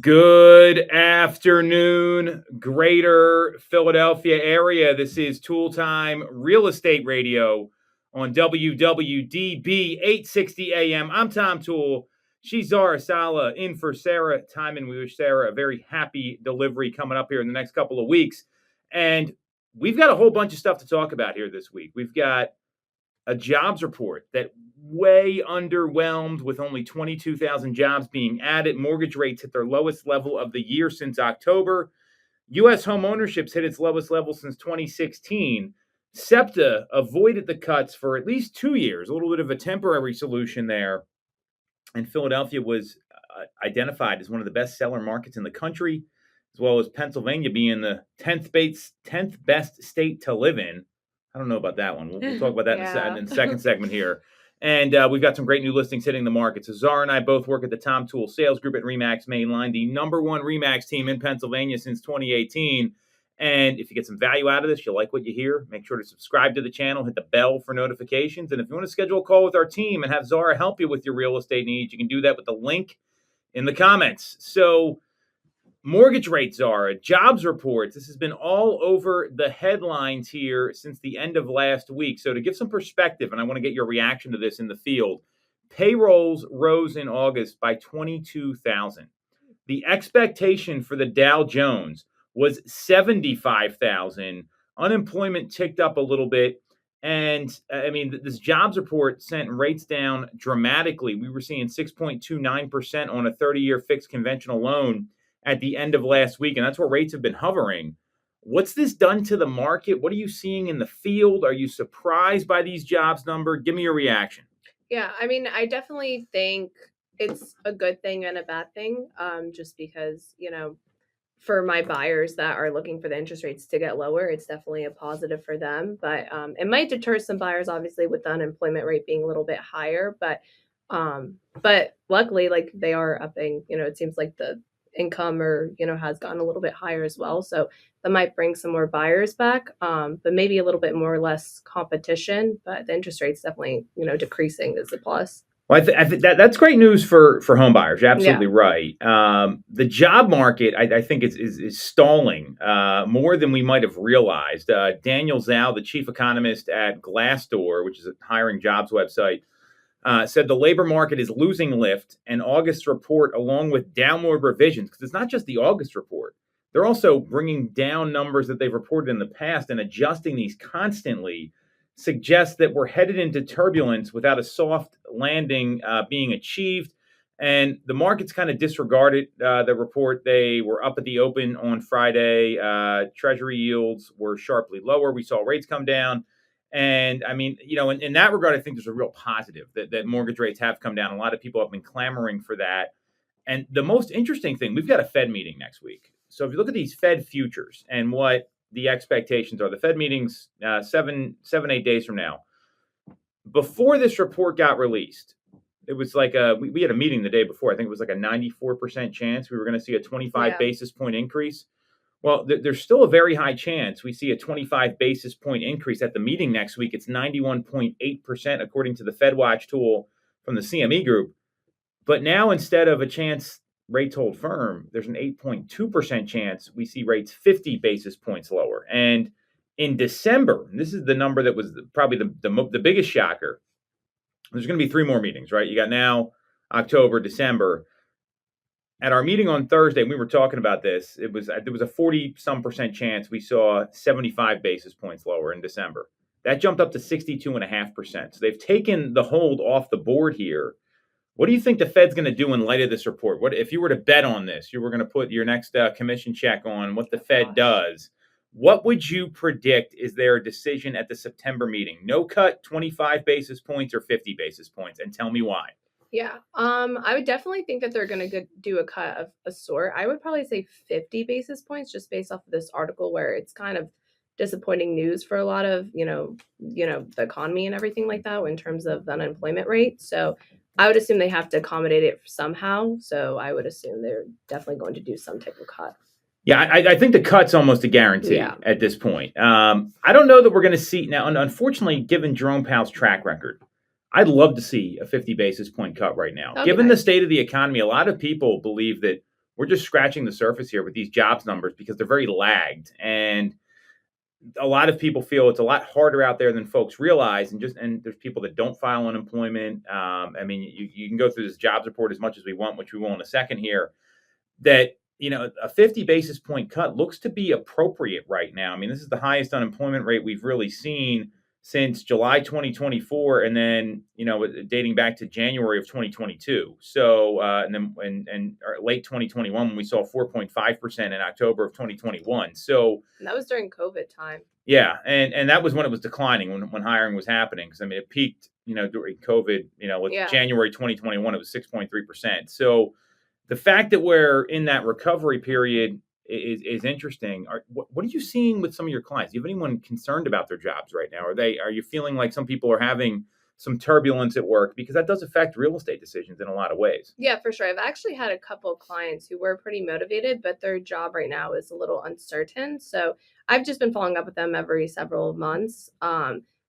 Good afternoon, greater Philadelphia area. This is Toole Time Real Estate Radio on WWDB 860 AM. I'm Tom Toole. She's Zara Sala in for Sarah Tymon. We wish Sarah a very happy delivery coming up here in the next couple of weeks. And we've got a whole bunch of stuff to talk about here this week. We've got a jobs report that way underwhelmed with only 22,000 jobs being added. Mortgage rates hit their lowest level of the year since October. U.S. home ownership's hit its lowest level since 2016. SEPTA avoided the cuts for at least 2 years, a little bit of a temporary solution there. And Philadelphia was identified as one of the best seller markets in the country, as well as Pennsylvania being the 10th best state to live in. I don't know about that one. We'll talk about that in the second segment here. And we've got some great new listings hitting the market. So Zara and I both work at the Tom Toole Sales Group at RE/MAX Mainline, the number one RE/MAX team in Pennsylvania since 2018. And if you get some value out of this, you like what you hear, make sure to subscribe to the channel, hit the bell for notifications. And if you want to schedule a call with our team and have Zara help you with your real estate needs, you can do that with the link in the comments. So mortgage rates are, jobs reports. This has been all over the headlines here since the end of last week. So to give some perspective, and I want to get your reaction to this in the field, payrolls rose in August by 22,000. The expectation for the Dow Jones was 75,000. Unemployment ticked up a little bit. And I mean, this jobs report sent rates down dramatically. We were seeing 6.29% on a 30-year fixed conventional loan at the end of last week, and that's where rates have been hovering. What's this done to the market? What are you seeing in the field? Are you surprised by these jobs number? Give me your reaction. Yeah, I mean, I definitely think it's a good thing and a bad thing, just because, for my buyers that are looking for the interest rates to get lower, it's definitely a positive for them. But it might deter some buyers, obviously, with the unemployment rate being a little bit higher. But luckily, like, they are upping. It seems like the income has gotten a little bit higher as well, so that might bring some more buyers back, but maybe a little bit more less competition. But the interest rates definitely decreasing is a plus. Well, I think that's great news for home buyers. You're absolutely right. The job market, I think, is stalling more than we might have realized. Daniel Zhao, the chief economist at Glassdoor, which is a hiring jobs website, said the labor market is losing lift, and August report, along with downward revisions, because it's not just the August report. They're also bringing down numbers that they've reported in the past and adjusting these constantly, suggests that we're headed into turbulence without a soft landing being achieved. And the market's kind of disregarded the report. They were up at the open on Friday. Treasury yields were sharply lower. We saw rates come down. And I mean, in that regard, I think there's a real positive that mortgage rates have come down. A lot of people have been clamoring for that. And the most interesting thing, we've got a Fed meeting next week. So if you look at these Fed futures and what the expectations are, the Fed meeting's 8 days from now. Before this report got released, it was like we had a meeting the day before. I think it was like a 94% chance we were going to see a 25 basis point increase. Well, there's still a very high chance we see a 25 basis point increase at the meeting next week. It's 91.8%, according to the FedWatch tool from the CME Group. But now, instead of a chance rates hold firm, there's an 8.2% chance we see rates 50 basis points lower. And in December, and this is the number that was probably the biggest shocker, there's going to be 3 more meetings, right? You got now October, December. At our meeting on Thursday, we were talking about this. There was a 40-some% chance we saw 75 basis points lower in December. That jumped up to 62.5%. So they've taken the hold off the board here. What do you think the Fed's going to do in light of this report? What if you were to bet on this? You were going to put your next commission check on what the Fed does. What would you predict is their decision at the September meeting? No cut, 25 basis points or 50 basis points, and tell me why. Yeah, I would definitely think that they're going to do a cut of a sort. I would probably say 50 basis points, just based off of this article, where it's kind of disappointing news for a lot of the economy and everything like that in terms of the unemployment rate. So I would assume they have to accommodate it somehow. So I would assume they're definitely going to do some type of cut. Yeah, I think the cut's almost a guarantee at this point. I don't know that we're going to see now. Unfortunately, given Jerome Powell's track record, I'd love to see a 50 basis point cut right now. Given the state of the economy, a lot of people believe that we're just scratching the surface here with these jobs numbers because they're very lagged. And a lot of people feel it's a lot harder out there than folks realize. And there's people that don't file unemployment. I mean, you can go through this jobs report as much as we want, which we will in a second here, that, a 50 basis point cut looks to be appropriate right now. I mean, this is the highest unemployment rate we've really seen since July 2024, and then, dating back to January of 2022. So, and then late 2021, when we saw 4.5% in October of 2021. So and that was during COVID time. Yeah, and that was when it was declining, when hiring was happening. Because I mean, it peaked, during COVID. With January 2021, it was 6.3%. So the fact that we're in that recovery period is interesting. What are you seeing with some of your clients? Do you have anyone concerned about their jobs right now? Are you feeling like some people are having some turbulence at work? Because that does affect real estate decisions in a lot of ways. Yeah, for sure. I've actually had a couple of clients who were pretty motivated, but their job right now is a little uncertain. So I've just been following up with them every several months.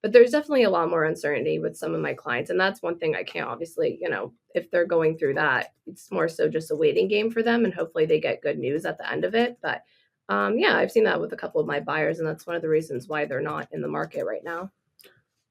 But there's definitely a lot more uncertainty with some of my clients. And that's one thing I can't obviously, if they're going through that, it's more so just a waiting game for them. And hopefully they get good news at the end of it. But yeah, I've seen that with a couple of my buyers. And that's one of the reasons why they're not in the market right now.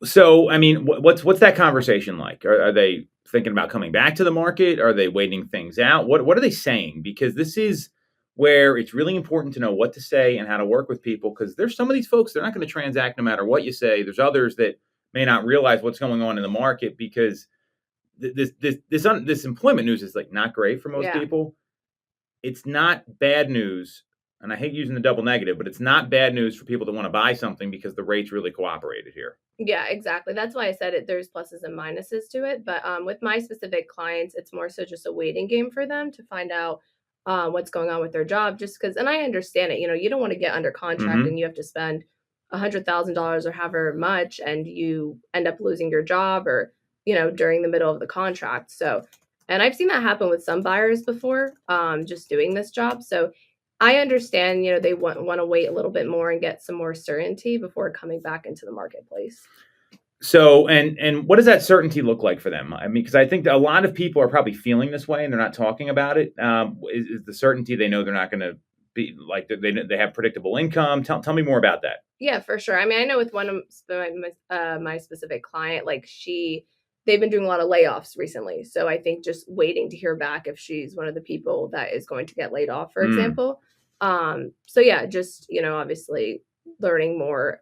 So, I mean, what's that conversation like? Are they thinking about coming back to the market? Are they waiting things out? What are they saying? Because this is where it's really important to know what to say and how to work with people, because there's some of these folks, they're not going to transact no matter what you say. There's others that may not realize what's going on in the market, because this employment news is like not great for most people. It's not bad news, and I hate using the double negative, but it's not bad news for people that want to buy something because the rates really cooperated here. Yeah, exactly. That's why I said it. There's pluses and minuses to it. But with my specific clients, it's more so just a waiting game for them to find out what's going on with their job. Just because, and I understand it. You don't want to get under contract and you have to spend $100,000 or however much, and you end up losing your job, or during the middle of the contract. So, and I've seen that happen with some buyers before, just doing this job. So I understand, they want to wait a little bit more and get some more certainty before coming back into the marketplace. So, and what does that certainty look like for them? I mean, because I think that a lot of people are probably feeling this way and they're not talking about it. Is the certainty they know they're not going to be like, they have predictable income? Tell me more about that. Yeah, for sure. I mean, I know with one of my specific client, like they've been doing a lot of layoffs recently. So I think just waiting to hear back if she's one of the people that is going to get laid off, for example. So yeah, just, obviously learning more,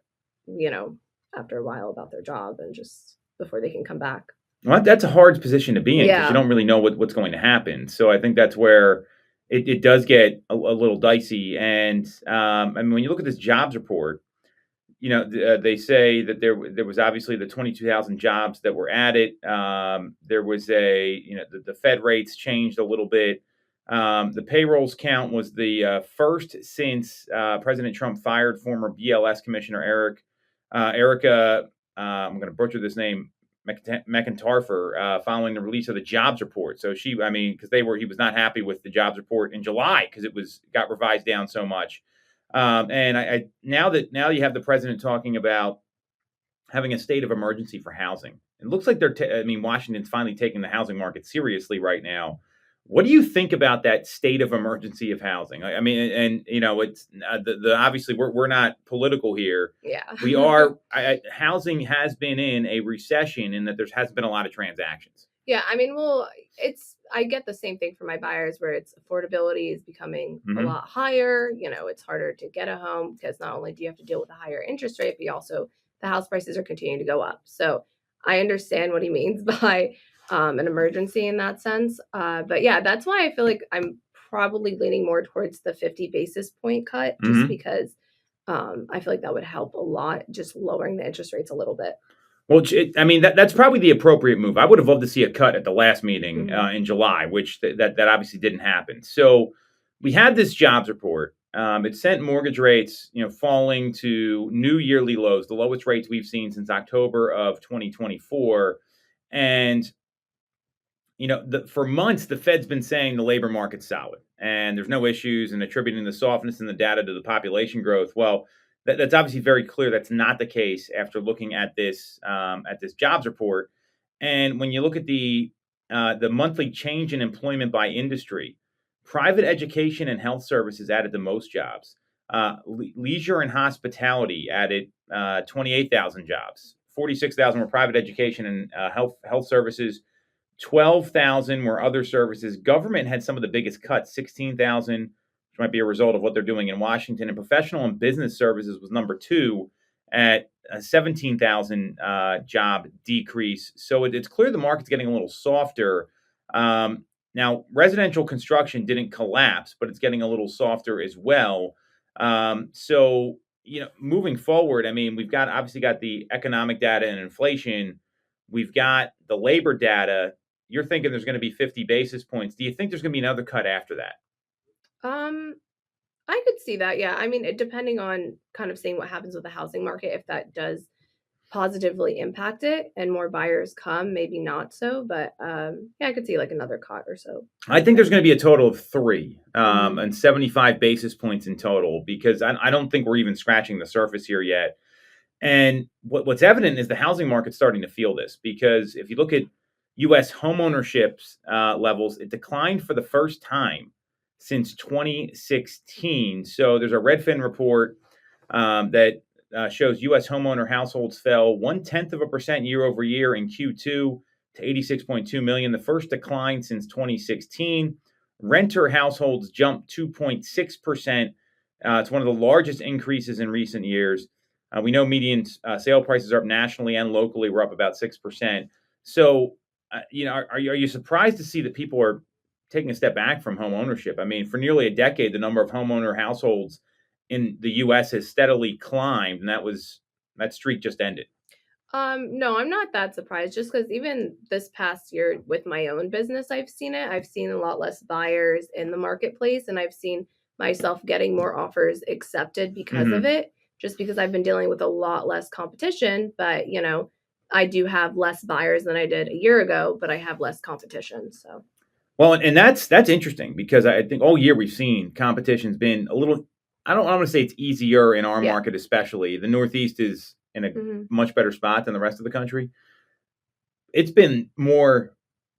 after a while about their job and just before they can come back. Well, that's a hard position to be in, because you don't really know what's going to happen. So I think that's where it does get a little dicey. And I mean, when you look at this jobs report, they say that there was obviously the 22,000 jobs that were added. There was the Fed rates changed a little bit. The payrolls count was the first since President Trump fired former BLS Commissioner Erica. I'm going to butcher this name, McIntyre, following the release of the jobs report. So because he was not happy with the jobs report in July because it got revised down so much. And now you have the president talking about having a state of emergency for housing. It looks like Washington's finally taking the housing market seriously right now. What do you think about that state of emergency of housing? I mean, and it's obviously we're not political here. Yeah, we are. Housing has been in a recession in that there hasn't been a lot of transactions. Yeah, I mean, I get the same thing for my buyers, where it's affordability is becoming a lot higher. It's harder to get a home because not only do you have to deal with a higher interest rate, but also the house prices are continuing to go up. So I understand what he means by an emergency in that sense. But yeah, that's why I feel like I'm probably leaning more towards the 50 basis point cut, just because I feel like that would help a lot, just lowering the interest rates a little bit. Well, that's probably the appropriate move. I would have loved to see a cut at the last meeting in July, which that obviously didn't happen. So we had this jobs report. It sent mortgage rates, falling to new yearly lows, the lowest rates we've seen since October of 2024. And for months, the Fed's been saying the labor market's solid and there's no issues, and attributing the softness in the data to the population growth. Well, that's obviously very clear. That's not the case after looking at this jobs report. And when you look at the monthly change in employment by industry, Private education and health services added the most jobs. Leisure and hospitality added 28,000 jobs. 46,000 were private education and health services. 12,000 were other services. Government had some of the biggest cuts, 16,000, which might be a result of what they're doing in Washington. And professional and business services was number 2 at a 17,000 job decrease. So it's clear the market's getting a little softer. Now, residential construction didn't collapse, but it's getting a little softer as well. So, moving forward, I mean, we've obviously got the economic data and inflation. We've got the labor data. You're thinking there's going to be 50 basis points. Do you think there's going to be another cut after that? I could see that. Yeah. I mean, depending on kind of seeing what happens with the housing market, if that does positively impact it and more buyers come, maybe not so, but yeah, I could see like another cut or so. I think there's going to be a total of 3 and 75 basis points in total, because I don't think we're even scratching the surface here yet. And what's evident is the housing market's starting to feel this, because if you look at U.S. homeownership levels, it declined for the first time since 2016. So there's a Redfin report that shows U.S. homeowner households fell 0.1% year over year in Q2 to 86.2 million, the first decline since 2016. Renter households jumped 2.6%. It's one of the largest increases in recent years. We know median sale prices are up nationally and locally. We're up about 6%. So, are you surprised to see that people are taking a step back from home ownership? I mean, for nearly a decade, the number of homeowner households in the U.S. has steadily climbed, and that streak just ended. No, I'm not that surprised, just because even this past year with my own business, I've seen it. I've seen a lot less buyers in the marketplace, and I've seen myself getting more offers accepted because of it, just because I've been dealing with a lot less competition. But, I do have less buyers than I did a year ago, but I have less competition. So, well, and that's interesting, because I think all year we've seen competition's been a little, I don't want to say it's easier in our market, especially. The Northeast is in a much better spot than the rest of the country. It's been more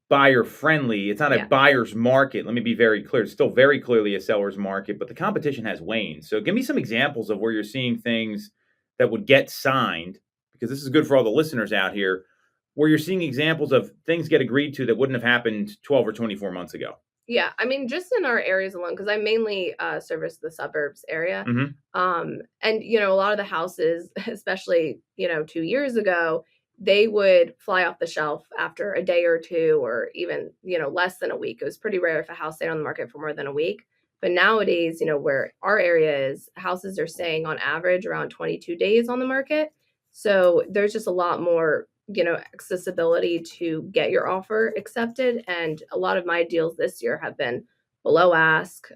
buyer friendly. It's not a buyer's market. Let me be very clear. It's still very clearly a seller's market, but the competition has waned. So give me some examples of where you're seeing things that would get signed, because this is good for all the listeners out here, where you're seeing examples of things get agreed to that wouldn't have happened 12 or 24 months ago. Yeah, I mean, just in our areas alone, because I mainly service the suburbs area. And, a lot of the houses, especially, 2 years ago, they would fly off the shelf after a day or two, or even, less than a week. It was pretty rare if a house stayed on the market for more than a week. But nowadays, where our area is, houses are staying on average around 22 days on the market. So there's just a lot more accessibility to get your offer accepted. And a lot of my deals this year have been below ask,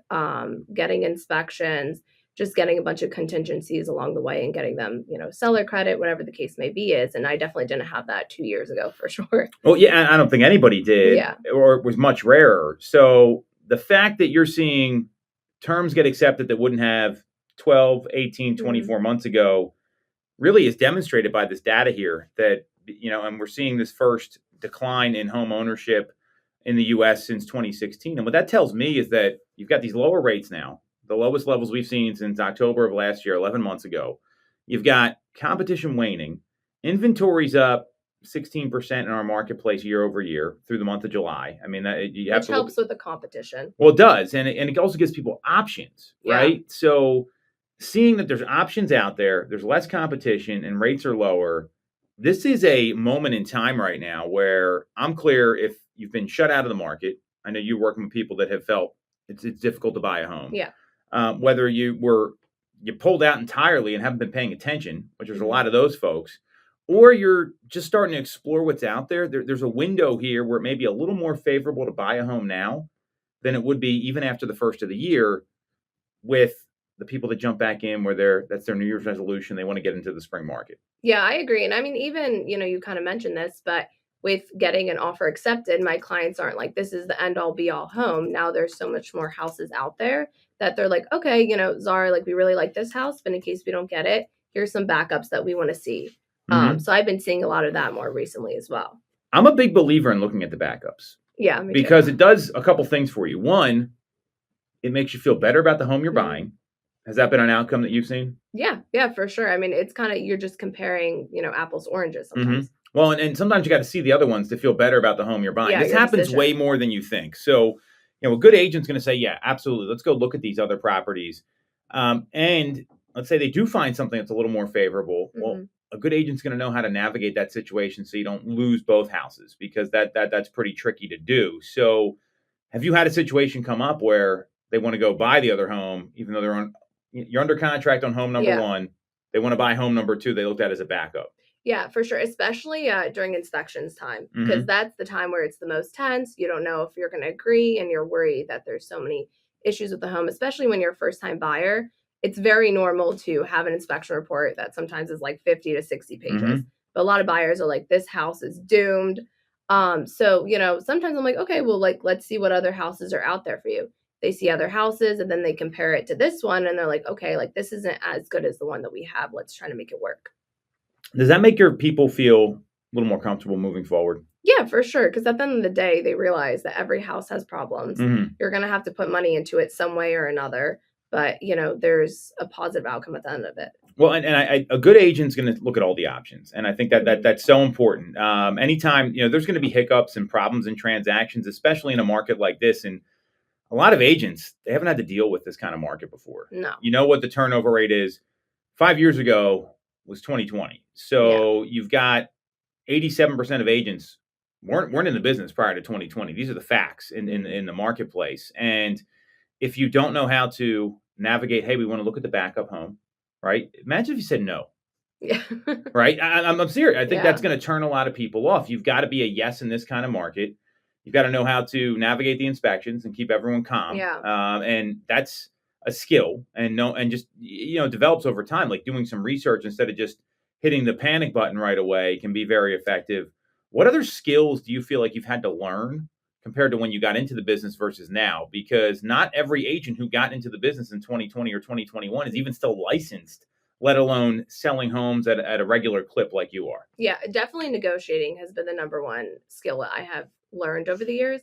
getting inspections, just getting a bunch of contingencies along the way and getting them, seller credit, whatever the case may be is. And I definitely didn't have that 2 years ago for sure. Well, yeah, I don't think anybody did, or it was much rarer. So the fact that you're seeing terms get accepted that wouldn't have 12, 18, 24 months ago really is demonstrated by this data here that, and we're seeing this first decline in home ownership in the U.S. since 2016. And what that tells me is that you've got these lower rates now, the lowest levels we've seen since October of last year, 11 months ago. You've got competition waning, inventory's up 16% in our marketplace year over year through the month of July. I mean, which helps with the competition. Well, it does. And it also gives people options, right? So seeing that there's options out there, there's less competition, and rates are lower. This is a moment in time right now where I'm clear if you've been shut out of the market. I know you're working with people that have felt it's difficult to buy a home. Yeah. Whether you pulled out entirely and haven't been paying attention, which there's a lot of those folks, or you're just starting to explore what's out there. There's a window here where it may be a little more favorable to buy a home now than it would be even after the first of the year, with the people that jump back in where that's their New Year's resolution. They want to get into the spring market. Yeah, I agree. And I mean, even, you kind of mentioned this, but with getting an offer accepted, my clients aren't like, this is the end all be all home. Now there's so much more houses out there that they're like, okay, Zara, like we really like this house, but in case we don't get it, here's some backups that we want to see. So I've been seeing a lot of that more recently as well. I'm a big believer in looking at the backups. Yeah, me because too. It does a couple things for you. One, it makes you feel better about the home you're Mhm. buying. Has that been an outcome that you've seen? Yeah, for sure. I mean, it's kind of, you're just comparing, apples to oranges sometimes. Well, and sometimes you got to see the other ones to feel better about the home you're buying. Yeah, This your happens way decision. more than you think. So, a good agent's going to say, yeah, absolutely. Let's go look at these other properties. And let's say they do find something that's a little more favorable. Well, Mhm. a good agent's going to know how to navigate that situation so you don't lose both houses, because that's pretty tricky to do. So, have you had a situation come up where they want to go buy the other home, even though you're under contract on home number Yeah. one, they want to buy home number two, they looked at as a backup? Yeah, for sure, especially during inspections time, because Mm-hmm. that's the time where it's the most tense. You don't know if you're going to agree, and you're worried that there's so many issues with the home, especially when you're a first time buyer. It's very normal to have an inspection report that sometimes is like 50 to 60 pages. Mm-hmm. But a lot of buyers are like, this house is doomed. So, sometimes I'm like, okay, well, like, let's see what other houses are out there for you. They see other houses and then they compare it to this one and they're like, okay, like, this isn't as good as the one that we have. Let's try to make it work. Does that make your people feel a little more comfortable moving forward? Yeah, for sure. Because at the end of the day, they realize that every house has problems. Mm-hmm. You're going to have to put money into it some way or another. But, there's a positive outcome at the end of it. Well, and a good agent's going to look at all the options, and I think that's so important. Anytime there's going to be hiccups and problems in transactions, especially in a market like this, and a lot of agents, they haven't had to deal with this kind of market before. No. You know what the turnover rate is? 5 years ago was 2020, Yeah. so you've got 87% of agents weren't in the business prior to 2020. These are the facts in the marketplace. And if you don't know how to navigate, hey, we want to look at the backup home, right? Imagine if you said no, Yeah. right? I'm serious. I think that's Yeah. going to turn a lot of people off. You've got to be a yes in this kind of market. You've got to know how to navigate the inspections and keep everyone calm. Yeah. And that's a skill, and just develops over time. Like doing some research instead of just hitting the panic button right away can be very effective. What other skills do you feel like you've had to learn compared to when you got into the business versus now? Because not every agent who got into the business in 2020 or 2021 is even still licensed, let alone selling homes at a regular clip like you are. Yeah, definitely negotiating has been the number one skill that I have learned over the years.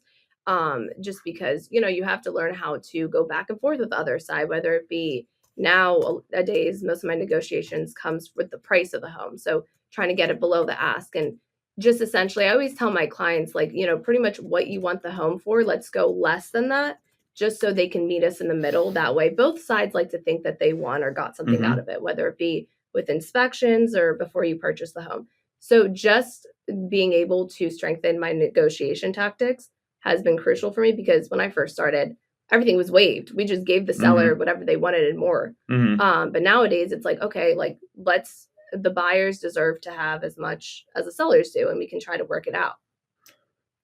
Just because, you have to learn how to go back and forth with the other side, whether it be nowadays, most of my negotiations comes with the price of the home. So trying to get it below the ask. And just essentially, I always tell my clients, like, pretty much what you want the home for, let's go less than that, just so they can meet us in the middle. That way, both sides like to think that they won or got something out of it, whether it be with inspections or before you purchase the home. So just being able to strengthen my negotiation tactics has been crucial for me, because when I first started, everything was waived. We just gave the seller whatever they wanted and more. But nowadays it's like, okay, like, the buyers deserve to have as much as the sellers do, and we can try to work it out.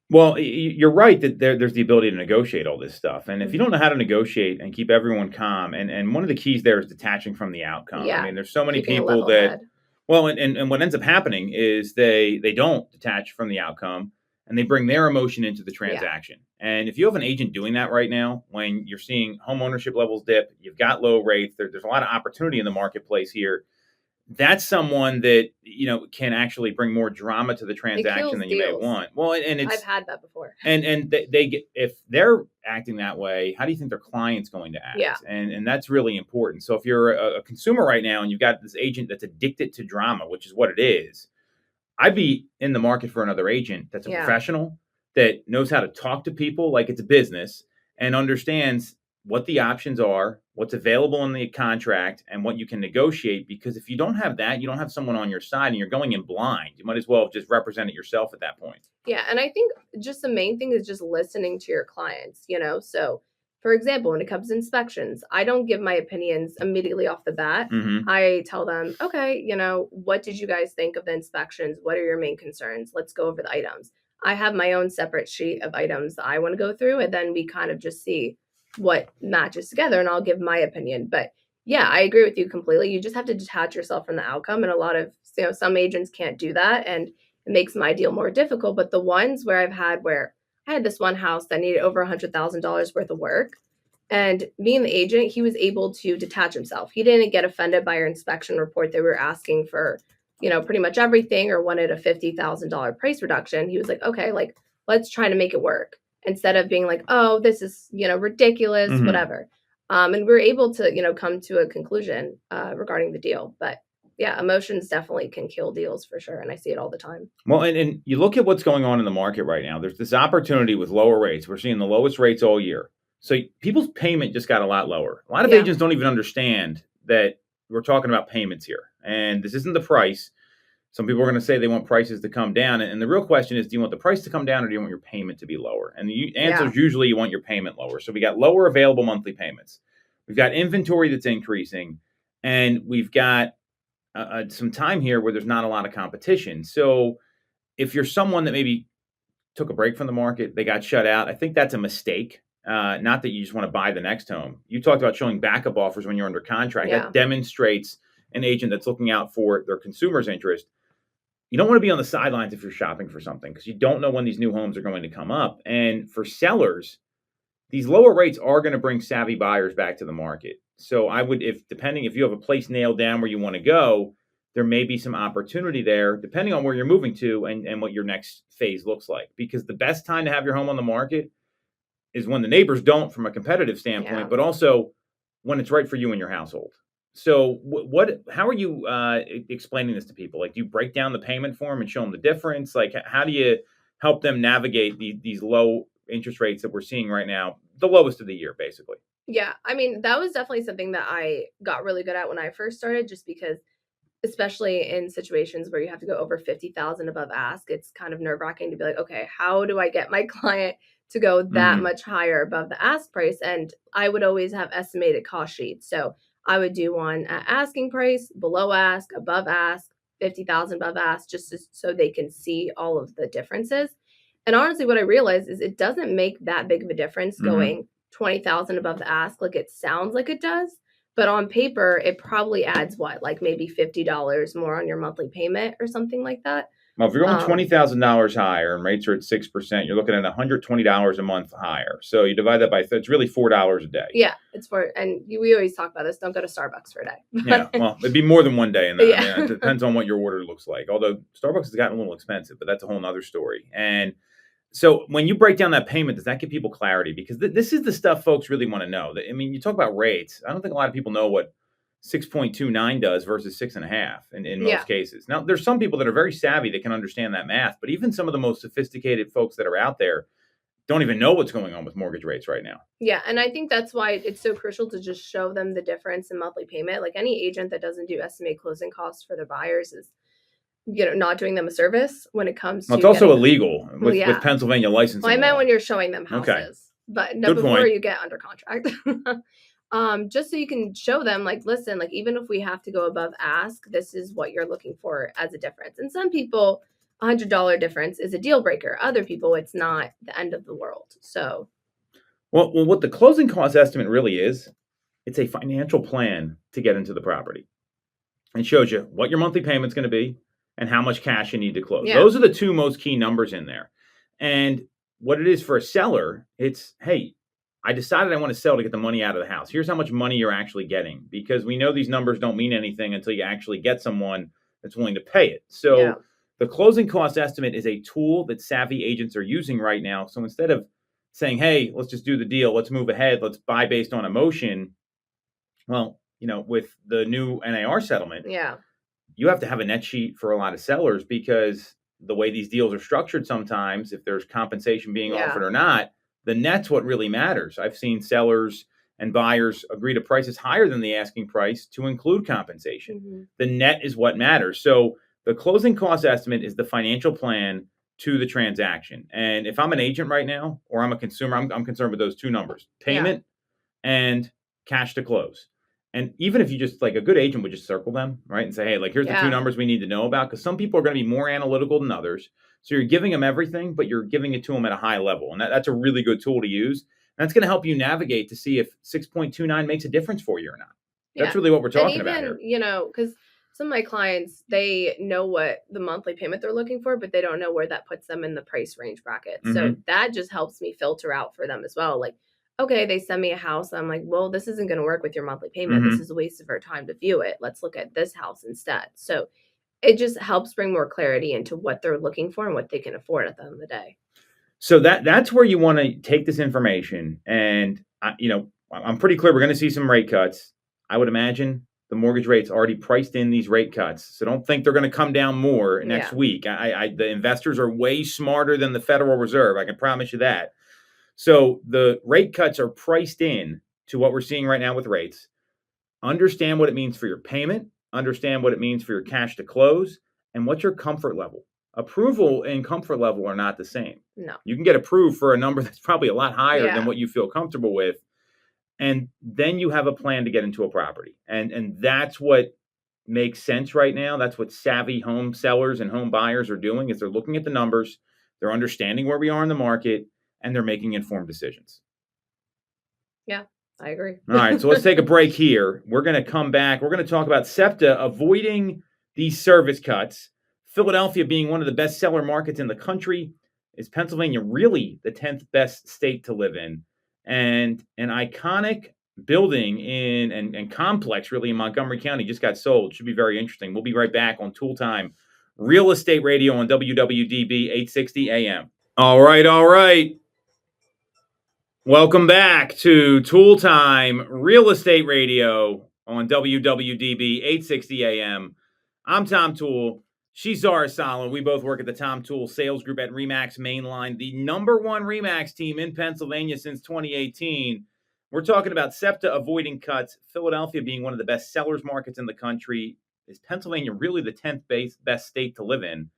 Well, you're right that there's the ability to negotiate all this stuff. And if you don't Mhm. know how to negotiate and keep everyone calm, and one of the keys there is detaching from the outcome. I Yeah, mean, there's so many keeping a people level that, head. well, and what ends up happening is they don't detach from the outcome, and they bring their emotion into the Yeah. transaction. And if you have an agent doing that right now, when you're seeing home ownership levels dip, you've got low rates, there's a lot of opportunity in the marketplace here. That's someone that can actually bring more drama to the It transaction kills than you may deals. want. Well, and I've it's had that before. and they get, if they're acting that way, how do you think their client's going to Yeah. act? And that's really important. So if you're a consumer right now and you've got this agent that's addicted to drama, which is what it is, I'd be in the market for another agent that's a Yeah. professional, that knows how to talk to people like it's a business, and understands what the options are, what's available in the contract, and what you can negotiate. Because if you don't have that, you don't have someone on your side, and you're going in blind. You might as well just represent it yourself at that point. Yeah, and I think just the main thing is just listening to your clients. So, for example, when it comes to inspections, I don't give my opinions immediately off the bat. Mm-hmm. I tell them, okay, what did you guys think of the inspections? What are your main concerns? Let's go over the items. I have my own separate sheet of items that I want to go through, and then we kind of just see what matches together, and I'll give my opinion. But yeah, I agree with you completely. You just have to detach yourself from the outcome, and a lot of, some agents can't do that, and it makes my deal more difficult. But the ones where I had this one house that needed over $100,000 worth of work, and me and the agent, he was able to detach himself. He didn't get offended by our inspection report that we were asking for, pretty much everything, or wanted a $50,000 price reduction. He was like, okay, like, let's try to make it work. instead of being like, oh, this is, ridiculous, Mhm. whatever. And we're able to, come to a conclusion regarding the deal. But yeah, emotions definitely can kill deals for sure. And I see it all the time. Well, and you look at what's going on in the market right now. There's this opportunity with lower rates. We're seeing the lowest rates all year. So people's payment just got a lot lower. A lot of Yeah. agents don't even understand that we're talking about payments here. And this isn't the price. Some people are going to say they want prices to come down. And the real question is, do you want the price to come down or do you want your payment to be lower? And the answer is usually you want your payment lower. So we got lower available monthly payments. We've got inventory that's increasing. And we've got some time here where there's not a lot of competition. So if you're someone that maybe took a break from the market, they got shut out, I think that's a mistake. Not that you just want to buy the next home. You talked about showing backup offers when you're under contract. Yeah. That demonstrates an agent that's looking out for their consumer's interest. You don't want to be on the sidelines if you're shopping for something because you don't know when these new homes are going to come up. And for sellers, these lower rates are going to bring savvy buyers back to the market. So I would, if you have a place nailed down where you want to go, there may be some opportunity there, depending on where you're moving to and what your next phase looks like. Because the best time to have your home on the market is when the neighbors don't, from a competitive standpoint, but also when it's right for you and your household. So how are you explaining this to people? Like, do you break down the payment for them and show them the difference? Like, how do you help them navigate these low interest rates that we're seeing right now, the lowest of the year, basically? Yeah. I mean, that was definitely something that I got really good at when I first started, just because, especially in situations where you have to go over 50,000 above ask, it's kind of nerve-wracking to be like, okay, how do I get my client to go that much higher above the ask price? And I would always have estimated cost sheets. So I would do one at asking price, below ask, above ask, 50,000 above ask, so they can see all of the differences. And honestly, what I realized is it doesn't make that big of a difference going 20,000 above the ask like it sounds like it does. But on paper, it probably adds what, like maybe $50 more on your monthly payment or something like that. Well, if you're going $20,000 higher and rates are at 6%, you're looking at $120 a month higher. So you divide that by it's really $4 a day. Yeah, we always talk about this. Don't go to Starbucks for a day. Yeah, well, it'd be more than one day in that. Yeah. I mean, it depends on what your order looks like. Although Starbucks has gotten a little expensive, but that's a whole other story. And so when you break down that payment, does that give people clarity? Because this is the stuff folks really want to know. I mean, you talk about rates. I don't think a lot of people know what 6.29 does versus 6.5 in most cases. Now, there's some people that are very savvy that can understand that math, but even some of the most sophisticated folks that are out there don't even know what's going on with mortgage rates right now. Yeah, and I think that's why it's so crucial to just show them the difference in monthly payment. Like, any agent that doesn't do estimated closing costs for their buyers is, not doing them a service when it comes to. Well, it's also illegal with Pennsylvania licensing. Well, I meant when you're showing them houses, but no, before you get under contract. Just so you can show them, like, listen, like, even if we have to go above ask, this is what you're looking for as a difference. And some people, $100 difference is a deal breaker. Other people, it's not the end of the world. So, well, what the closing cost estimate really is, it's a financial plan to get into the property. It shows you what your monthly payment's going to be and how much cash you need to close. Those are the two most key numbers in there. And what it is for a seller, it's, hey, I decided I want to sell to get the money out of the house. Here's how much money you're actually getting, because we know these numbers don't mean anything until you actually get someone that's willing to pay it. So the closing cost estimate is a tool that savvy agents are using right now. So instead of saying, hey, let's just do the deal, let's move ahead, let's buy based on emotion. Well, with the new NAR settlement, you have to have a net sheet for a lot of sellers, because the way these deals are structured, sometimes if there's compensation being offered or not, the net's what really matters. I've seen sellers and buyers agree to prices higher than the asking price to include compensation. The net is what matters. So the closing cost estimate is the financial plan to the transaction. And if I'm an agent right now, or I'm a consumer, I'm concerned with those two numbers: payment and cash to close. And even if you just, like, a good agent would just circle them, right, and say, hey, like, here's the two numbers we need to know about, because some people are going to be more analytical than others. So you're giving them everything, but you're giving it to them at a high level. And that's a really good tool to use. And that's going to help you navigate to see if 6.29 makes a difference for you or not. That's really what we're talking about here. Because some of my clients, they know what the monthly payment they're looking for, but they don't know where that puts them in the price range bracket. So that just helps me filter out for them as well. Like, okay, they send me a house. I'm like, well, this isn't going to work with your monthly payment. This is a waste of our time to view it. Let's look at this house instead. So it just helps bring more clarity into what they're looking for and what they can afford at the end of the day. So that's where you want to take this information, and I'm pretty clear we're going to see some rate cuts. I would imagine the mortgage rates already priced in these rate cuts, so don't think they're going to come down more next week. The investors are way smarter than the Federal Reserve. I can promise you that. So the rate cuts are priced in to what we're seeing right now with rates. Understand what it means for your payment. Understand what it means for your cash to close, and what's your comfort level. Approval and comfort level are not the same. No. You can get approved for a number that's probably a lot higher than what you feel comfortable with. And then you have a plan to get into a property. And that's what makes sense right now. That's what savvy home sellers and home buyers are doing, is they're looking at the numbers, they're understanding where we are in the market, and they're making informed decisions. Yeah, I agree. All right, so let's take a break here. We're going to come back. We're going to talk about SEPTA avoiding these service cuts. Philadelphia being one of the best seller markets in the country. Is Pennsylvania really the 10th best state to live in? And an iconic building and complex really in Montgomery County just got sold. Should be very interesting. We'll be right back on Toole Time, Real Estate Radio on WWDB 860 AM. All right. Welcome back to Toole Time, Real Estate Radio on WWDB 860 AM. I'm Tom Toole. She's Zara Solomon. We both work at the Tom Toole Sales Group at RE/MAX Mainline, the number one RE/MAX team in Pennsylvania since 2018. We're talking about SEPTA avoiding cuts, Philadelphia being one of the best sellers markets in the country. Is Pennsylvania really the 10th best state to live in?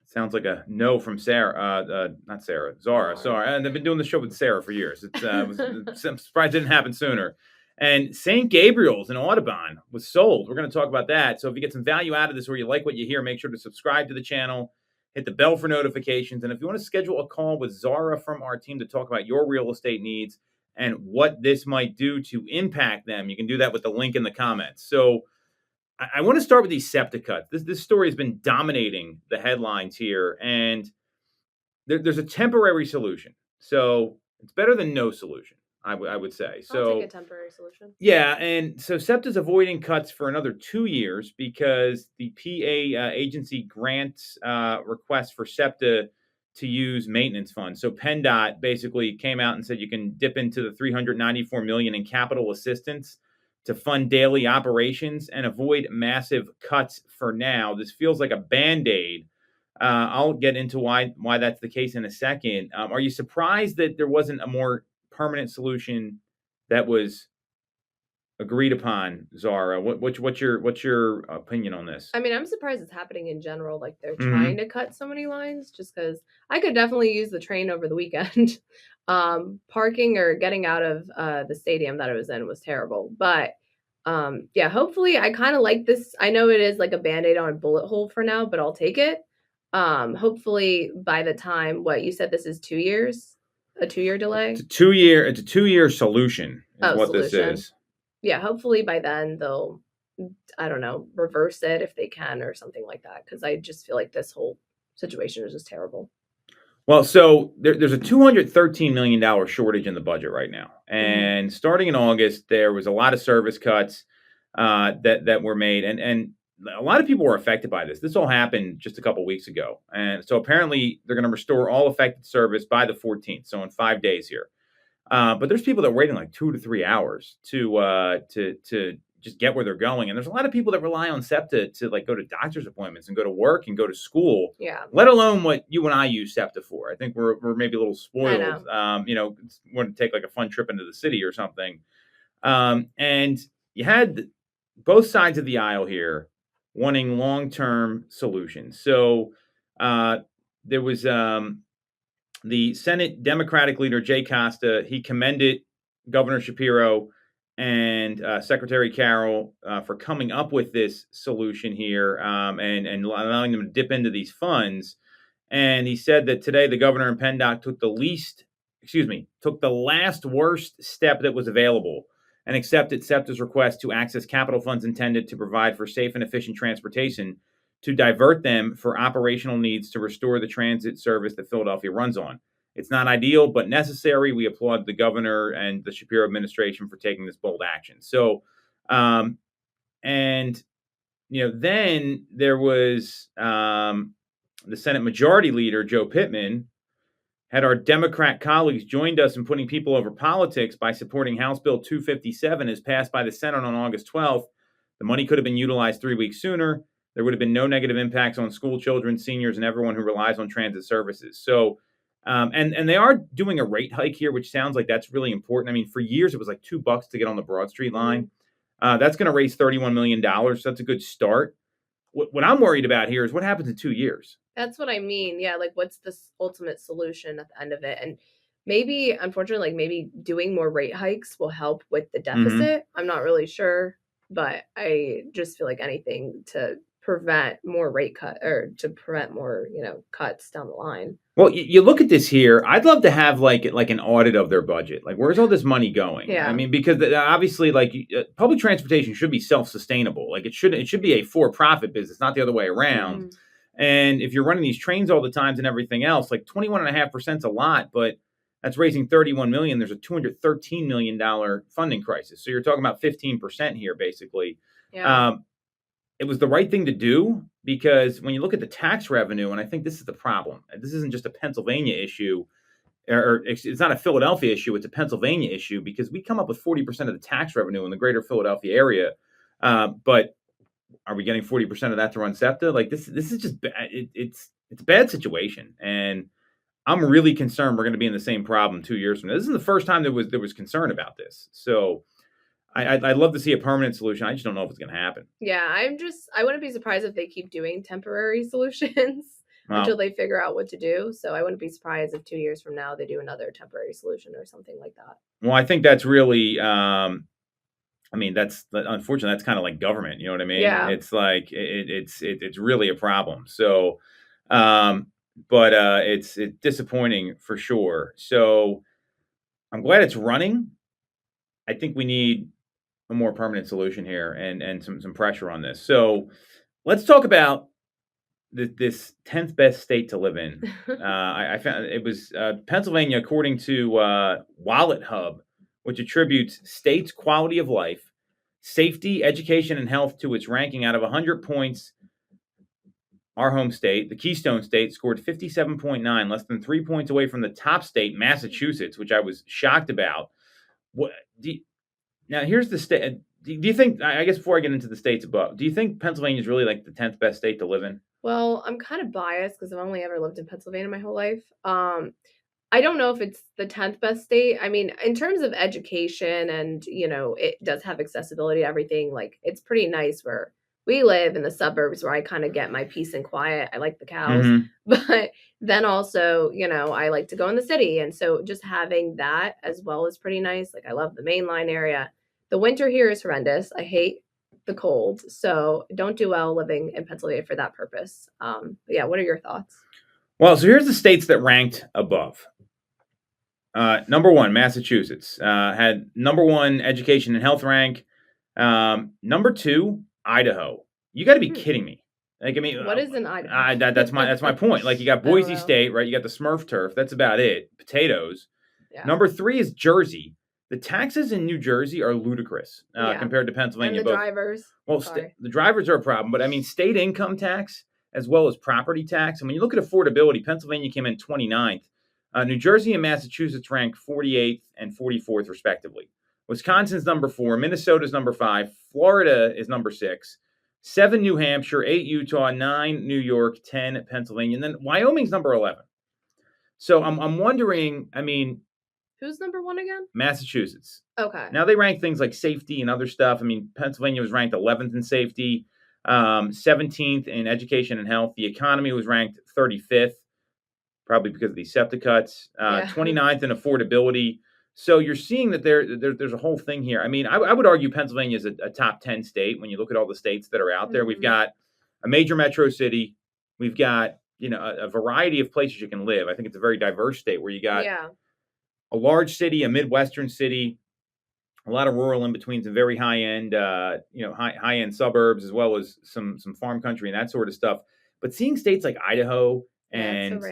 Sounds like a no from Sarah. Not Sarah, Zara. Sorry. And I've been doing the show with Sarah for years. I'm surprised it didn't happen sooner. And St. Gabriel's in Audubon was sold. We're going to talk about that. So if you get some value out of this or you like what you hear, make sure to subscribe to the channel, hit the bell for notifications. And if you want to schedule a call with Zara from our team to talk about your real estate needs and what this might do to impact them, you can do that with the link in the comments. So I want to start with these SEPTA cuts. This story has been dominating the headlines here, and there's a temporary solution. So it's better than no solution, I would say. So I'll take a temporary solution. Yeah, and so SEPTA's avoiding cuts for another 2 years because the PA agency grants requests for SEPTA to use maintenance funds. So PennDOT basically came out and said you can dip into the $394 million in capital assistance to fund daily operations and avoid massive cuts for now. This feels like a Band-Aid. I'll get into why that's the case in a second. Are you surprised that there wasn't a more permanent solution that was agreed upon, Zara? What's your opinion on this? I mean, I'm surprised it's happening in general. Like they're trying to cut so many lines, just because I could definitely use the train over the weekend. Parking or getting out of the stadium that I was in was terrible. But yeah, hopefully I kind of like this. I know it is like a Band-Aid on a bullet hole for now, but I'll take it. Hopefully by the time, what you said, this is 2 years, a 2-year delay. It's a 2-year solution is what this is. Yeah, hopefully by then they'll, I don't know, reverse it if they can or something like that, because I just feel like this whole situation is just terrible. Well, so there's a $213 million shortage in the budget right now. And starting in August, there was a lot of service cuts that were made. And a lot of people were affected by this. This all happened just a couple weeks ago. And so apparently they're going to restore all affected service by the 14th, so in 5 days here. But there's people that are waiting like 2 to 3 hours to just get where they're going. And there's a lot of people that rely on SEPTA to like go to doctor's appointments and go to work and go to school. Yeah. Let alone what you and I use SEPTA for. I think we're maybe a little spoiled. Want to take like a fun trip into the city or something. And you had both sides of the aisle here wanting long-term solutions. So there was the Senate Democratic leader, Jay Costa. He commended Governor Shapiro and Secretary Carroll for coming up with this solution here and allowing them to dip into these funds. And he said that today the governor and PennDOT took the last worst step that was available and accepted SEPTA's request to access capital funds intended to provide for safe and efficient transportation, to divert them for operational needs to restore the transit service that Philadelphia runs on. It's not ideal, but necessary. We applaud the governor and the Shapiro administration for taking this bold action. So, then there was the Senate Majority Leader, Joe Pittman, Had our Democrat colleagues joined us in putting people over politics by supporting House Bill 257 as passed by the Senate on August 12th, the money could have been utilized 3 weeks sooner. There would have been no negative impacts on school children, seniors, and everyone who relies on transit services. So, and they are doing a rate hike here, which sounds like that's really important. I mean, for years it was like $2 to get on the Broad Street line. That's going to raise $31 million. So that's a good start. What I'm worried about here is what happens in 2 years. That's what I mean. Yeah, like what's the ultimate solution at the end of it? And maybe, unfortunately, like maybe doing more rate hikes will help with the deficit. I'm not really sure, but I just feel like anything to prevent more rate cut or to prevent more, cuts down the line. Well, you look at this here. I'd love to have like an audit of their budget. Like, where's all this money going? Yeah. I mean, because obviously, like public transportation should be self-sustainable. Like it should be a for-profit business, not the other way around. And if you're running these trains all the times and everything else, like 21.5% is a lot, but that's raising 31 million. There's a $213 million funding crisis. So you're talking about 15% here, basically. Yeah. It was the right thing to do because when you look at the tax revenue, and I think this is the problem, this isn't just a Pennsylvania issue, or it's not a Philadelphia issue, it's a Pennsylvania issue because we come up with 40% of the tax revenue in the greater Philadelphia area. But are we getting 40% of that to run SEPTA? Like this is just it's a bad situation, and I'm really concerned we're going to be in the same problem 2 years from now. This isn't the first time there was concern about this. So I'd love to see a permanent solution. I just don't know if it's going to happen. Yeah, I wouldn't be surprised if they keep doing temporary solutions until they figure out what to do. So I wouldn't be surprised if 2 years from now they do another temporary solution or something like that. Well, I think that's really, that's unfortunately that's kind of like government. You know what I mean? Yeah. It's like it's really a problem. So, but it's disappointing for sure. So I'm glad it's running. I think we need a more permanent solution here and some pressure on this. So let's talk about this 10th best state to live in. I found it was Pennsylvania, according to Wallet Hub, which attributes states' quality of life, safety, education, and health to its ranking. Out of 100 points, our home state, the Keystone State, scored 57.9, less than 3 points away from the top state, Massachusetts, which I was shocked about. Now, here's the state. Do you think, I guess before I get into the states above, do you think Pennsylvania is really like the 10th best state to live in? Well, I'm kind of biased because I've only ever lived in Pennsylvania my whole life. I don't know if it's the 10th best state. I mean, in terms of education and, it does have accessibility to everything. Like, it's pretty nice where we live in the suburbs where I kind of get my peace and quiet. I like the cows. But then also, I like to go in the city. And so just having that as well is pretty nice. Like, I love the main line area. The winter here is horrendous. I hate the cold. So don't do well living in Pennsylvania for that purpose. But yeah, what are your thoughts? Well, so here's the states that ranked above. Number one, Massachusetts had number one education and health rank. Number two, Idaho. You got to be kidding me. Like, I mean, what is in Idaho? That's my point. Like, you got Boise State, right? You got the Smurf turf. That's about it. Potatoes. Yeah. Number three is Jersey. The taxes in New Jersey are ludicrous compared to Pennsylvania. And the drivers. Well, the drivers are a problem, but I mean, state income tax as well as property tax. And when you look at affordability, Pennsylvania came in 29th. New Jersey and Massachusetts ranked 48th and 44th, respectively. Wisconsin's number 4. Minnesota's number 5. Florida is number 6. 7, New Hampshire. 8, Utah. 9, New York. 10, Pennsylvania. And then Wyoming's number 11. So I'm wondering, I mean, who's number 1 again? Massachusetts. Okay. Now they rank things like safety and other stuff. I mean, Pennsylvania was ranked 11th in safety, 17th in education and health. The economy was ranked 35th, probably because of these SEPTA cuts. 29th in affordability. So you're seeing that there's a whole thing here. I mean, I would argue Pennsylvania is a top 10 state when you look at all the states that are out there. We've got a major metro city. We've got a variety of places you can live. I think it's a very diverse state where you got a large city, a Midwestern city, a lot of rural in-betweens and very high-end, high-end suburbs, as well as some farm country and that sort of stuff. But seeing states like Idaho Yeah, it's so and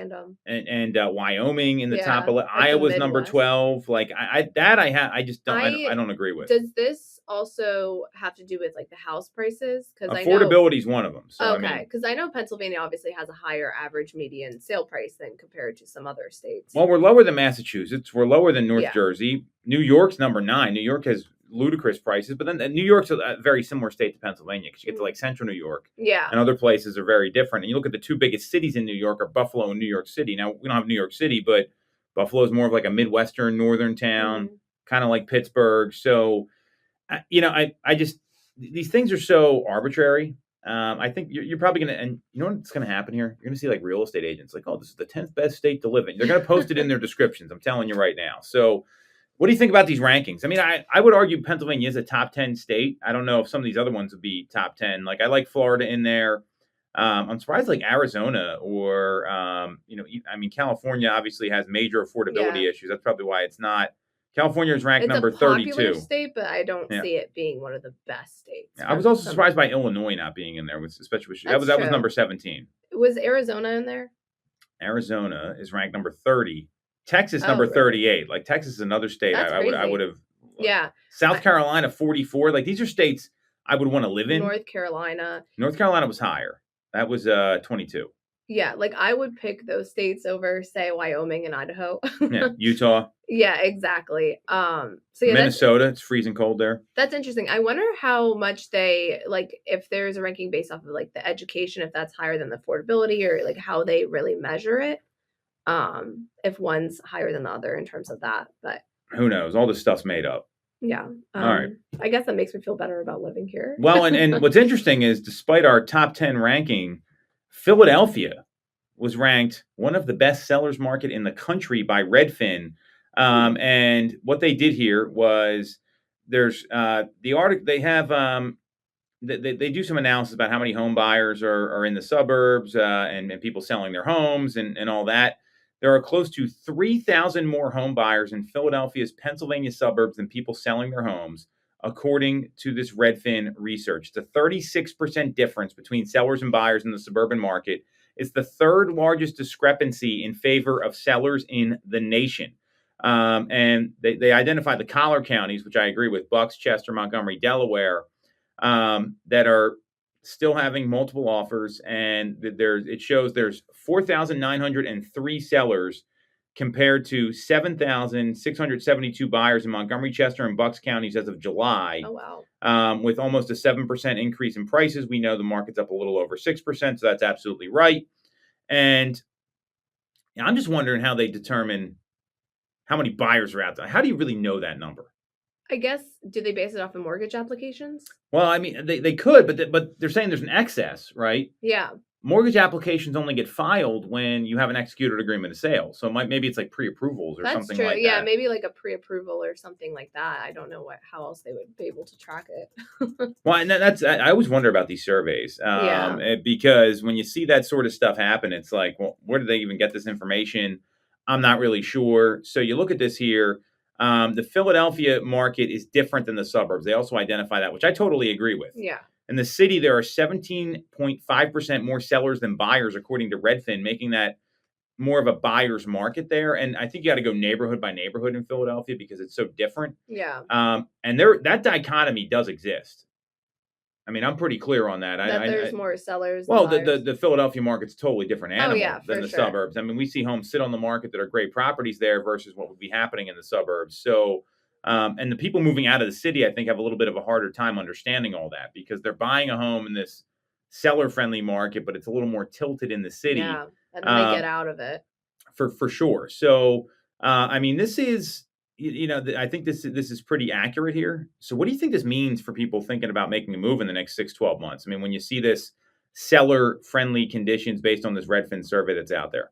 random. Wyoming in the top Yeah, 11. like the Iowa's number Midwest. 12. Like I just don't I I don't agree with. Does this also have to do with like the house prices? Because I know Affordability is one of them. So I okay, mean, because I know Pennsylvania obviously has a higher average median sale price than compared to some other states. well, we're lower than Massachusetts. We're lower than North Yeah. Jersey. New York's number 9. New York has ludicrous prices, but then New York's a very similar state to Pennsylvania because you get to like central New York, Yeah. and other places are very different. And you look at the two biggest cities in New York are Buffalo and New York City. Now we don't have New York City, but Buffalo is more of like a Midwestern northern town, kind of like Pittsburgh. So, I just these things are so arbitrary. I think you're probably going to, and you know what's going to happen here? You're going to see like real estate agents like, oh, this is the 10th best state to live in. They're going to post it in their descriptions. I'm telling you right now. So, what do you think about these rankings? I mean, I would argue Pennsylvania is a top 10 state. I don't know if some of these other ones would be top 10. Like I like Florida in there. I'm surprised like Arizona or, I mean, California obviously has major affordability issues. That's probably why it's not. California is ranked number 32. It's a popular state, but I don't see it being one of the best states. Yeah, I was also surprised by Illinois not being in there, especially that was number 17. Was Arizona in there? Arizona is ranked number 30. Texas number 38. Like Texas is another state I would have. Yeah. South Carolina 44. Like these are states I would want to live in. North Carolina was higher. That was 22. Yeah, like I would pick those states over, say, Wyoming and Idaho. Yeah, Utah. Yeah, exactly. So yeah, Minnesota, it's freezing cold there. That's interesting. I wonder how much they like if there's a ranking based off of like the education, if that's higher than the affordability, or like how they really measure it. If one's higher than the other in terms of that, but who knows? All this stuff's made up. Yeah. All right. I guess that makes me feel better about living here. Well, and what's interesting is despite our top 10 ranking, Philadelphia was ranked one of the best sellers market in the country by Redfin. And what they did here was there's the article they have they do some analysis about how many home buyers are in the suburbs and people selling their homes and all that. There are close to 3,000 more home buyers in Philadelphia's Pennsylvania suburbs than people selling their homes, according to this Redfin research. It's a 36% difference between sellers and buyers in the suburban market. It's the third largest discrepancy in favor of sellers in the nation. And they identify the collar counties, which I agree with, Bucks, Chester, Montgomery, Delaware, that are still having multiple offers. And it shows there's 4,903 sellers compared to 7,672 buyers in Montgomery, Chester, and Bucks counties as of July. Oh, wow. With almost a 7% increase in prices. We know the market's up a little over 6%, so that's absolutely right. And I'm just wondering how they determine how many buyers are out there. How do you really know that number? I guess, do they base it off of mortgage applications? Well, I mean, they could, but they're saying there's an excess, right? Yeah. Mortgage applications only get filed when you have an executed agreement of sale. So maybe it's like pre-approvals or something like that. Yeah, maybe like a pre-approval or something like that. I don't know how else they would be able to track it. Well, and I always wonder about these surveys because when you see that sort of stuff happen, it's like, well, where did they even get this information? I'm not really sure. So you look at this here. The Philadelphia market is different than the suburbs. They also identify that, which I totally agree with. Yeah. In the city, there are 17.5% more sellers than buyers, according to Redfin, making that more of a buyer's market there. And I think you got to go neighborhood by neighborhood in Philadelphia because it's so different. Yeah. And that dichotomy does exist. I mean, I'm pretty clear on that. There's more sellers. Well, the Philadelphia market's a totally different animal than the sure. suburbs. I mean, we see homes sit on the market that are great properties there versus what would be happening in the suburbs. So, and the people moving out of the city, I think, have a little bit of a harder time understanding all that because they're buying a home in this seller-friendly market, but it's a little more tilted in the city. Yeah, and then they get out of it. For sure. So, I mean, this is, I think this is pretty accurate here. So what do you think this means for people thinking about making a move in the next 6-12 months? I mean, when you see this seller-friendly conditions based on this Redfin survey that's out there.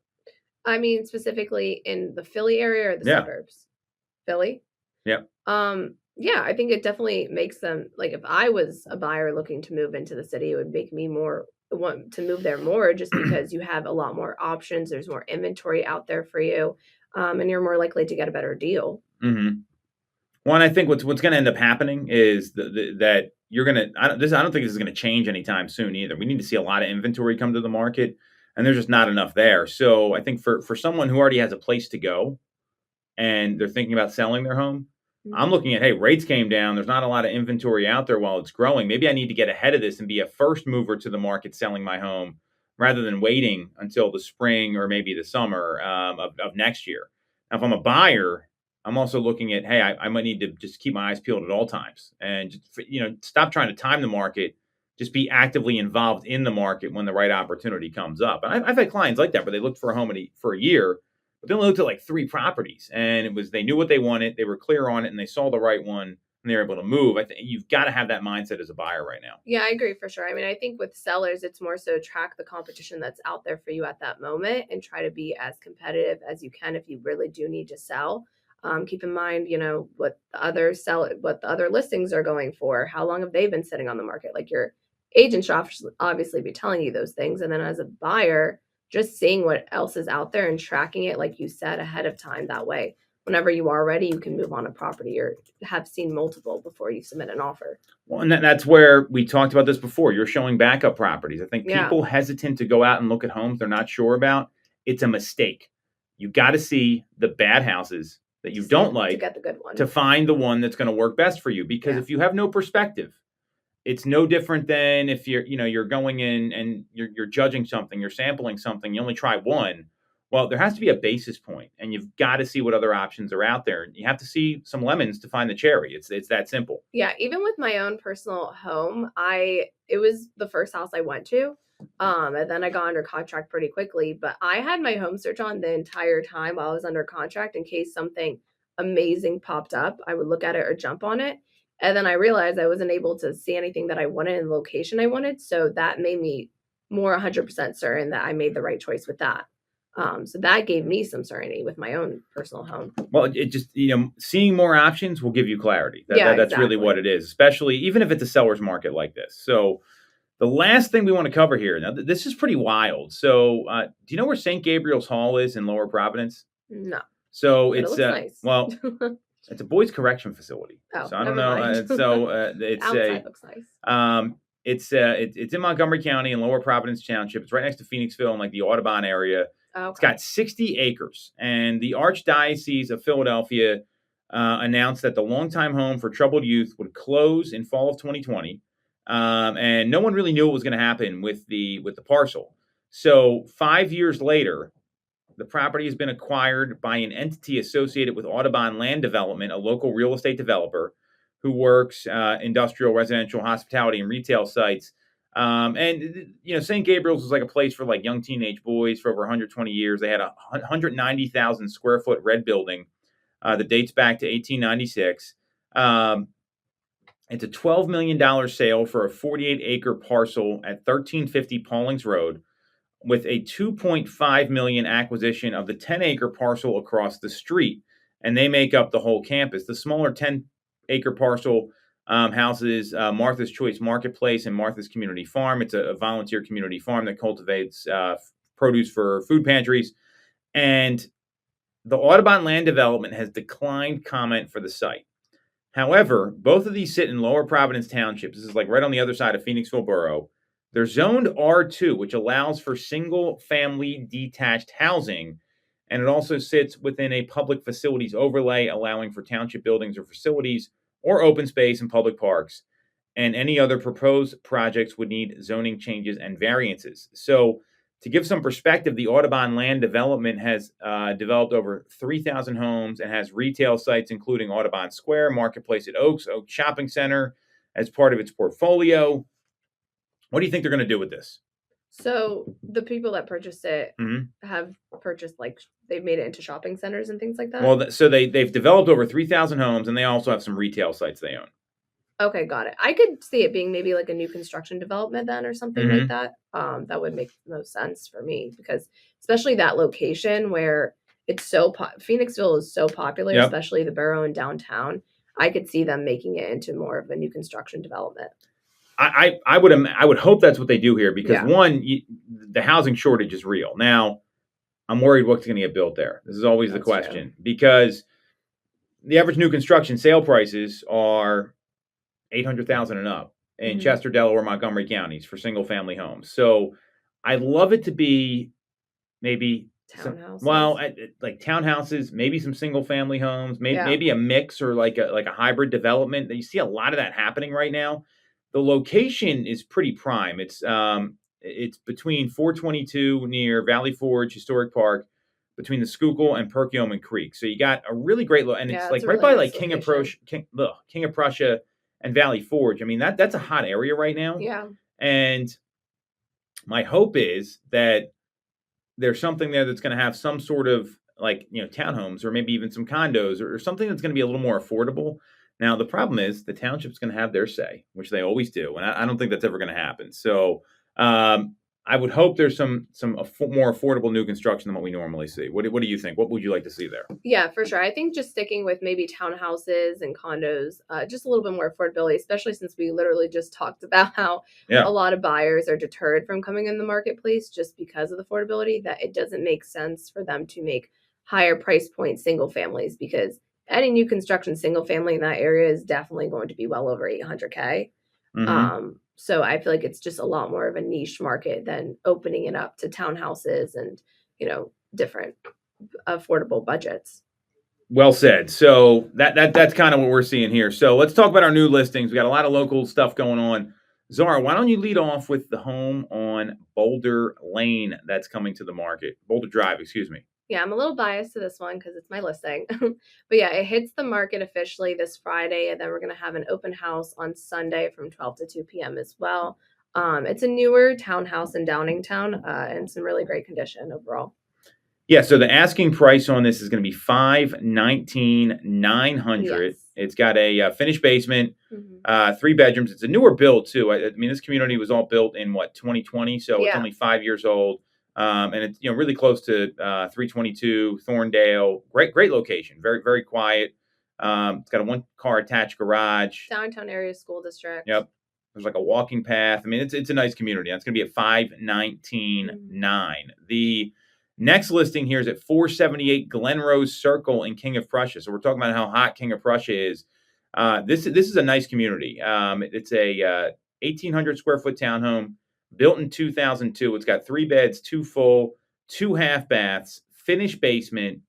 I mean, specifically in the Philly area or the suburbs? Philly? Yep. Yeah, I think it definitely makes them, like, if I was a buyer looking to move into the city, it would make me want to move there more just because you have a lot more options. There's more inventory out there for you, and you're more likely to get a better deal. Mm-hmm. Well, and I think what's going to end up happening is that you're going to. I don't think this is going to change anytime soon either. We need to see a lot of inventory come to the market, and there's just not enough there. So I think for someone who already has a place to go and they're thinking about selling their home, I'm looking at, hey, rates came down. There's not a lot of inventory out there while it's growing. Maybe I need to get ahead of this and be a first mover to the market selling my home rather than waiting until the spring or maybe the summer of next year. Now, if I'm a buyer, I'm also looking at, hey, I might need to just keep my eyes peeled at all times and just, stop trying to time the market. Just be actively involved in the market when the right opportunity comes up. And I've had clients like that where they looked for a home for a year, but they only looked at like 3 properties, and they knew what they wanted, they were clear on it, and they saw the right one, and they were able to move. I think you've got to have that mindset as a buyer right now. Yeah, I agree for sure. I mean, I think with sellers, it's more so track the competition that's out there for you at that moment and try to be as competitive as you can if you really do need to sell. Keep in mind, what the other listings are going for. How long have they been sitting on the market? Like your agent should obviously be telling you those things, and then as a buyer, just seeing what else is out there and tracking it, like you said, ahead of time. That way, whenever you are ready, you can move on a property or have seen multiple before you submit an offer. Well, and that's where we talked about this before. You're showing backup properties. I think people hesitant to go out and look at homes they're not sure about. It's a mistake. You got to see the bad houses that you don't like to get the good one, to find the one that's going to work best for you. Because if you have no perspective, it's no different than if you're going in and you're judging something, you're sampling something, you only try one. Well, there has to be a basis point, and you've got to see what other options are out there. You have to see some lemons to find the cherry. It's that simple. Yeah, even with my own personal home, it was the first house I went to, and then I got under contract pretty quickly. But I had my home search on the entire time while I was under contract in case something amazing popped up. I would look at it or jump on it, and then I realized I wasn't able to see anything that I wanted in the location I wanted. So that made me more 100% certain that I made the right choice with that. So that gave me some certainty with my own personal home. Well, it just, seeing more options will give you clarity. That's exactly. Really what it is, especially even if it's a seller's market like this. So the last thing we want to cover here, now this is pretty wild. So do you know where St. Gabriel's Hall is in Lower Providence? No. So but it's nice. Well, it's a boys correction facility. Oh, so I don't know. It's outside looks nice. It's in Montgomery County in Lower Providence Township. It's right next to Phoenixville in like the Audubon area. Okay. It's got 60 acres, and the Archdiocese of Philadelphia announced that the longtime home for troubled youth would close in fall of 2020, and no one really knew what was going to happen with the parcel. So 5 years later, the property has been acquired by an entity associated with Audubon Land Development, a local real estate developer who works industrial, residential, hospitality, and retail sites. And St. Gabriel's was like a place for like young teenage boys for over 120 years. They had a 190,000 square foot red building that dates back to 1896. It's a $12 million sale for a 48-acre parcel at 1350 Paulings Road, with a $2.5 million acquisition of the 10-acre parcel across the street, and they make up the whole campus. The smaller 10-acre parcel houses Martha's Choice Marketplace and Martha's Community Farm. It's a volunteer community farm that cultivates produce for food pantries. And the Audubon Land Development has declined comment for the site. However, both of these sit in Lower Providence Township. This is like right on the other side of Phoenixville Borough. They're zoned R2, which allows for single-family detached housing, and it also sits within a public facilities overlay, allowing for township buildings or facilities or open space and public parks. And any other proposed projects would need zoning changes and variances. So to give some perspective, the Audubon Land Development has developed over 3,000 homes and has retail sites, including Audubon Square, Marketplace at Oak Shopping Center, as part of its portfolio. What do you think they're going to do with this? So the people that purchased it have purchased, like, they've made it into shopping centers and things like that? Well, so they've developed over 3,000 homes, and they also have some retail sites they own. Okay, got it. I could see it being maybe like a new construction development then or something like that. That would make no sense for me, because especially that location where it's so Phoenixville is so popular, especially the borough and downtown. I could see them making it into more of a new construction development. I would hope that's what they do here, because one, the housing shortage is real. Now, I'm worried what's going to get built there. This is always the question, because the average new construction sale prices are $800,000 and up in Chester, Delaware, Montgomery counties for single family homes. So I'd love it to be maybe Townhouses. like townhouses, maybe some single family homes, Yeah. maybe a mix or like a hybrid development. You see a lot of that happening right now. The location is pretty prime. It's between 422 near Valley Forge Historic Park, between the Schuylkill and Perkiomen Creek. So you got a really great and Yeah, it's it's like a right really by nice like location. King of Prussia and Valley Forge. I mean that's a hot area right now. Yeah. And my hope is that there's something there that's going to have some sort of like townhomes or maybe even some condos or something that's going to be a little more affordable. Now the problem is the township's going to have their say, which they always do, and I don't think that's ever going to happen. So I would hope there's some more affordable new construction than what we normally see. What do you think? What would you like to see there? Yeah, for sure. I think just sticking with maybe townhouses and condos, just a little bit more affordability, especially since we literally just talked about how a lot of buyers are deterred from coming in the marketplace just because of the affordability, that it doesn't make sense for them to make higher price point single families, because any new construction single family in that area is definitely going to be well over 800K. Mm-hmm. So I feel like it's just a lot more of a niche market than opening it up to townhouses and, different affordable budgets. Well said. So that's kind of what we're seeing here. So let's talk about our new listings. We got a lot of local stuff going on. Zara, why don't you lead off with the home on Boulder Lane that's coming to the market? Boulder Drive, excuse me. Yeah, I'm a little biased to this one because it's my listing. But yeah, it hits the market officially this Friday, and then we're going to have an open house on Sunday from 12 to 2 p.m. as well. It's a newer townhouse in Downingtown, and it's in really great condition overall. Yeah, so the asking price on this is going to be $519,900. Yes. It's got a finished basement, Mm-hmm. 3 bedrooms. It's a newer build too. I mean, this community was all built in 2020, so it's Yeah. only 5 years old, and it's really close to 322 Thorndale. Great location. Very very quiet. It's got a 1-car attached garage. Downtown area school district. Yep. There's like a walking path. I mean, it's a nice community. That's going to be at 519.9. The next listing here is at 478 Glenrose Circle in King of Prussia. So we're talking about how hot King of Prussia is. This is a nice community. It's a 1,800 square foot townhome built in 2002. It's got 3 beds, 2 full, 2 half baths, finished basement,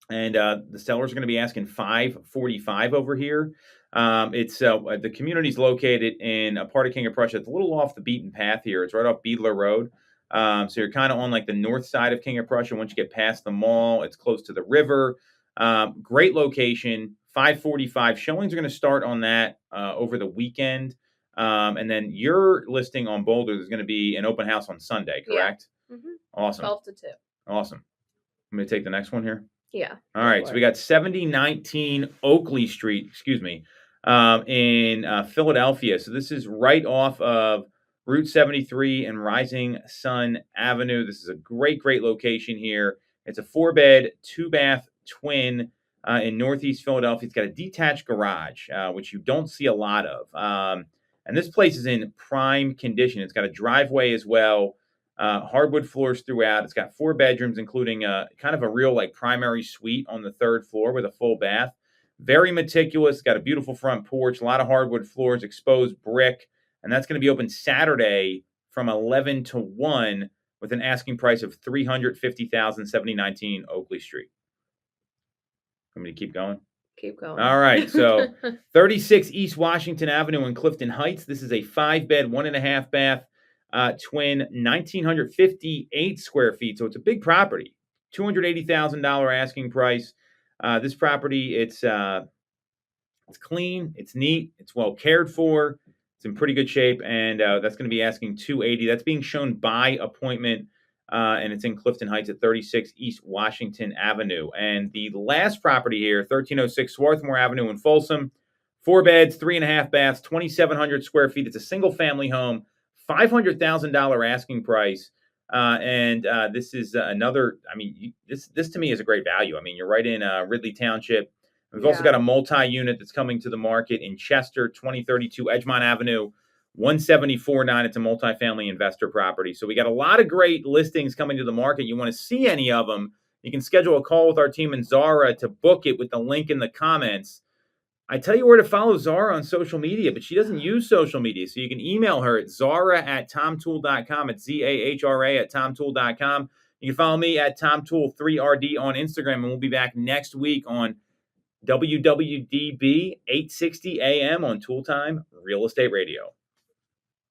and the sellers are going to be asking $545 over here. It's the community's located in a part of King of Prussia. It's a little off the beaten path here. It's right off Beadler Road. So you're kind of on like the north side of King of Prussia. Once you get past the mall, it's close to the river. Great location. 545 showings are going to start on that over the weekend. And then your listing on Boulder is going to be an open house on Sunday, correct? Yeah. Mm-hmm. Awesome. 12 to 2. Awesome. I'm going to take the next one here. Yeah. All right. So we got 7019 Oakley Street, excuse me, in Philadelphia. So this is right off of Route 73 and Rising Sun Avenue. This is a great location here. It's a 4-bed, 2-bath twin in Northeast Philadelphia. It's got a detached garage, which you don't see a lot of. And this place is in prime condition. It's got a driveway as well. Hardwood floors throughout. It's got 4 bedrooms, including kind of a real like primary suite on the 3rd floor with a full bath. Very meticulous. It's got a beautiful front porch, a lot of hardwood floors, exposed brick, and that's going to be open Saturday from 11 to 1 with an asking price of $350,000, 7019 Oakley Street. Want me to keep going? Keep going. All right. So 36 East Washington Avenue in Clifton Heights. This is a 5-bed, 1.5 bath. Twin, 1,958 square feet. So it's a big property. $280,000 asking price. This property, it's clean, it's neat, it's well cared for, it's in pretty good shape, and that's going to be asking $280,000. That's being shown by appointment, and it's in Clifton Heights at 36 East Washington Avenue. And the last property here, 1306 Swarthmore Avenue in Folsom, 4 beds, 3.5 baths, 2,700 square feet. It's a single family home. $500,000 asking price, and this is another. I mean, this to me is a great value. I mean, you're right in Ridley Township. We've also got a multi-unit that's coming to the market in Chester, 2032 Edgemont Avenue, 174.9. It's a multifamily investor property. So we got a lot of great listings coming to the market. You want to see any of them, you can schedule a call with our team in Zara to book it with the link in the comments. I tell you where to follow Zara on social media, but she doesn't use social media. So you can email her at zara@tomtoole.com. It's ZAHRA@tomtoole.com. You can follow me at TomToole3RD on Instagram, and we'll be back next week on WWDB 860 AM on Toole Time Real Estate Radio.